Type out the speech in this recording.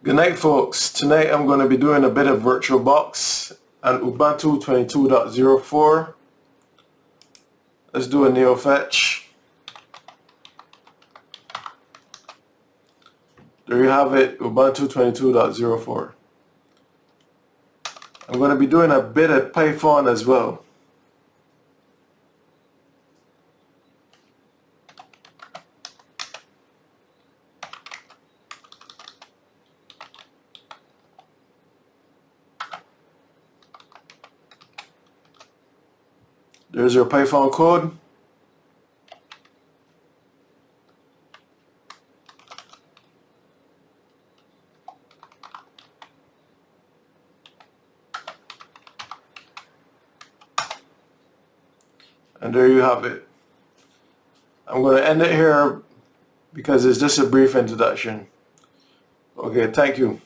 Good night, folks. Tonight I'm going to be doing a bit of Virtualbox and Ubuntu 22.04. Let's do a neo fetch. There you have it, Ubuntu 22.04. I'm going to be doing a bit of Python as well. There's your Python code. And there you have it. I'm going to end it here because it's just a brief introduction. Okay, thank you.